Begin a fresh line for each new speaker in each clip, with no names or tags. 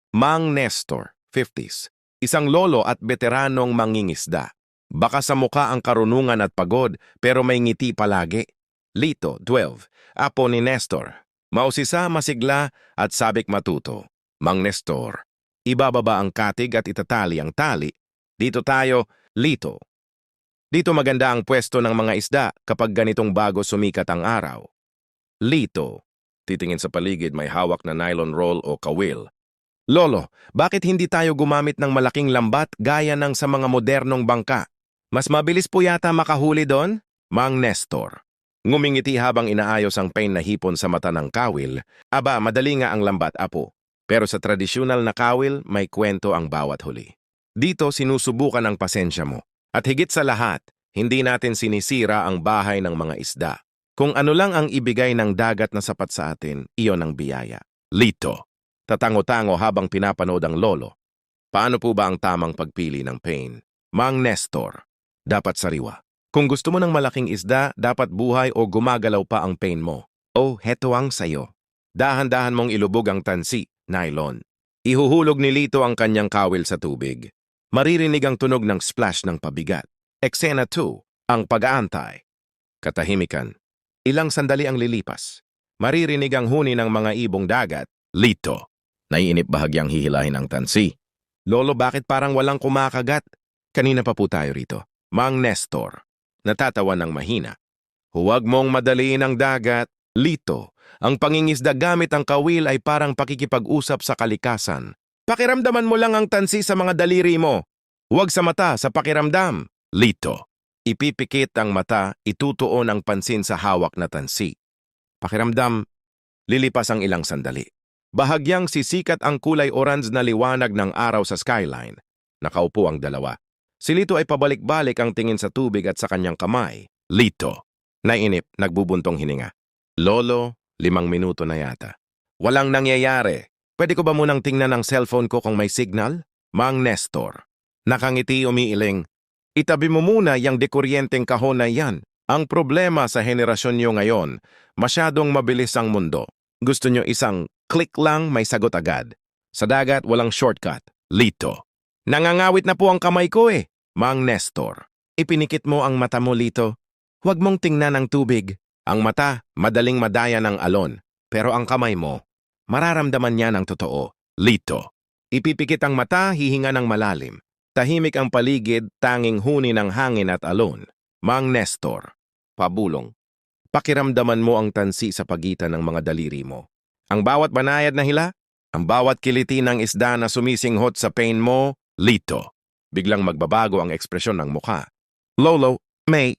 Mang Nestor, 50s. Isang lolo at veteranong mangingisda. Baka sa muka ang karunungan at pagod, pero may ngiti palagi. Lito, 12. Apo ni Nestor. Mausisa, masigla, at sabik matuto. Mang Nestor. Ibababa ang katig at itatali ang tali. Dito tayo, Lito. Dito maganda ang pwesto ng mga isda kapag ganitong bago sumikat ang araw. Lito. Titingin sa paligid, may hawak na nylon roll o kawil. Lolo, bakit hindi tayo gumamit ng malaking lambat gaya ng sa mga modernong bangka? Mas mabilis po yata makahuli doon? Mang Nestor. Ngumingiti habang inaayos ang pain na hipon sa mata ng kawil. Aba, madali nga ang lambat, apo. Pero sa tradisyonal na kawil, may kwento ang bawat huli. Dito sinusubukan ang pasensya mo. At higit sa lahat, hindi natin sinisira ang bahay ng mga isda. Kung ano lang ang ibigay ng dagat na sapat sa atin, iyon ang biyaya. Lito. Tatango-tango habang pinapanood ang lolo. Paano po ba ang tamang pagpili ng pain? Mang Nestor. Dapat sariwa. Kung gusto mo ng malaking isda, dapat buhay o gumagalaw pa ang pain mo. Oh, heto ang sayo. Dahan-dahan mong ilubog ang tansi, nylon. Ihuhulog ni Lito ang kanyang kawil sa tubig. Maririnig ang tunog ng splash ng pabigat. Eksena 2, ang pag-aantay. Katahimikan. Ilang sandali ang lilipas. Maririnig ang huni ng mga ibong dagat. Lito. Naiinip bahagyang hihilahin ang tansi. Lolo, bakit parang walang kumakagat? Kanina pa po tayo rito. Mang Nestor. Natatawa ng mahina. Huwag mong madaliin ang dagat. Lito. Ang pangingisda gamit ang kawil ay parang pakikipag-usap sa kalikasan. Pakiramdaman mo lang ang tansi sa mga daliri mo. Huwag sa mata, sa pakiramdam. Lito. Ipipikit ang mata, itutuon ang pansin sa hawak na tansi. Pakiramdam, lilipas ang ilang sandali. Bahagyang sisikat ang kulay orange na liwanag ng araw sa skyline. Nakaupo ang dalawa. Si Lito ay pabalik-balik ang tingin sa tubig at sa kanyang kamay. Lito. Nainip, nagbubuntong hininga. Lolo, 5 minuto na yata. Walang nangyayari. Pwede ko ba munang tingnan ang cellphone ko kung may signal? Mang Nestor. Nakangiti umiiling. Itabi mo muna yung dekuryenteng kahon na yan. Ang problema sa henerasyon nyo ngayon, masyadong mabilis ang mundo. Gusto nyo isang click lang may sagot agad. Sa dagat, walang shortcut. Lito. Nangangawit na po ang kamay ko eh. Mang Nestor. Ipinikit mo ang mata mo, Lito. Huwag mong tingnan ang tubig. Ang mata, madaling madaya ng alon. Pero ang kamay mo, mararamdaman niya ng totoo. Lito. Ipipikit ang mata, hihinga ng malalim. Tahimik ang paligid, tanging huni ng hangin at alon. Mang Nestor. Pabulong. Pakiramdaman mo ang tansi sa pagitan ng mga daliri mo. Ang bawat banayad na hila, ang bawat kiliti ng isda na sumisinghot sa pain mo, Lito. Biglang magbabago ang ekspresyon ng mukha. Lolo, may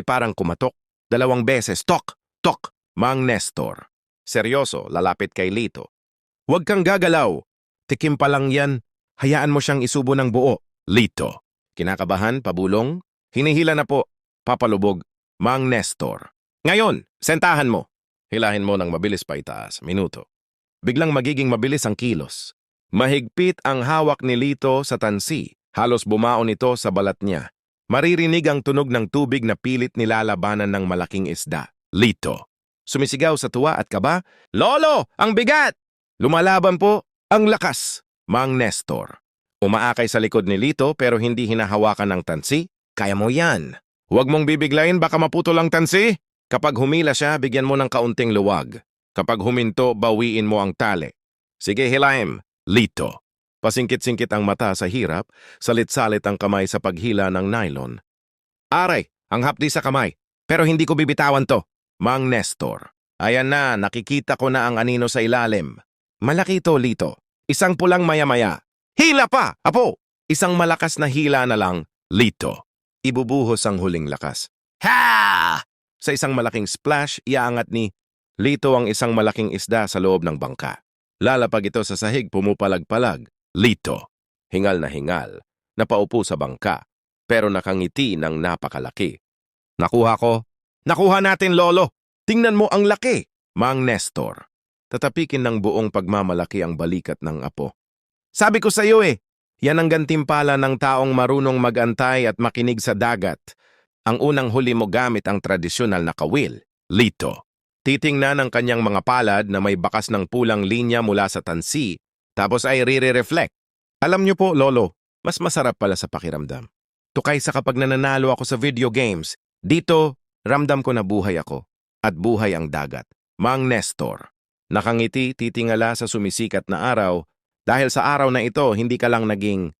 parang kumatok. 2 beses, tok, tok, Mang Nestor. Seryoso, lalapit kay Lito. Huwag kang gagalaw. Tikim pa lang yan. Hayaan mo siyang isubo ng buo. Lito. Kinakabahan, pabulong. Hinihila na po. Papalubog. Mang Nestor. Ngayon, sentahan mo. Hilahin mo ng mabilis pa itaas, minuto. Biglang magiging mabilis ang kilos. Mahigpit ang hawak ni Lito sa tansi. Halos bumaon ito sa balat niya. Maririnig ang tunog ng tubig na pilit nilalabanan ng malaking isda. Lito. Sumisigaw sa tuwa at kaba. Lolo, ang bigat! Lumalaban po, ang lakas. Mang Nestor. Umaakay sa likod ni Lito pero hindi hinahawakan ng tansi. Kaya mo yan. Huwag mong bibiglayin, baka maputol ang tansi. Kapag humila siya, bigyan mo ng kaunting luwag. Kapag huminto, bawiin mo ang tali. Sige, hilaim. Lito. Pasingkit-singkit ang mata sa hirap, salit-salit ang kamay sa paghila ng nylon. Aray, ang hapdi sa kamay. Pero hindi ko bibitawan to. Mang Nestor. Ayan na, nakikita ko na ang anino sa ilalim. Malaki to, Lito. Isang pulang maya-maya. Hila pa, apo! Isang malakas na hila na lang, Lito. Ibubuhos ang huling lakas. Ha! Sa isang malaking splash, iaangat ni Lito ang isang malaking isda sa loob ng bangka. Lalapag ito sa sahig, pumupalag-palag. Lito. Hingal na hingal. Napaupo sa bangka. Pero nakangiti ng napakalaki. Nakuha ko. Nakuha natin, Lolo. Tingnan mo ang laki. Mang Nestor. Tatapikin ng buong pagmamalaki ang balikat ng apo. Sabi ko sa iyo eh. Yan ang gantimpala ng taong marunong magantay at makinig sa dagat. Ang unang huli mo gamit ang tradisyonal na kawil. Lito. Titingnan ang kanyang mga palad na may bakas ng pulang linya mula sa tansi Tapos ay re-reflect. Alam niyo po, Lolo, mas masarap pala sa pakiramdam. To kaysa kapag nananalo ako sa video games, dito, ramdam ko na buhay ako. At buhay ang dagat. Mang Nestor. Nakangiti, titingala sa sumisikat na araw. Dahil sa araw na ito, hindi ka lang naging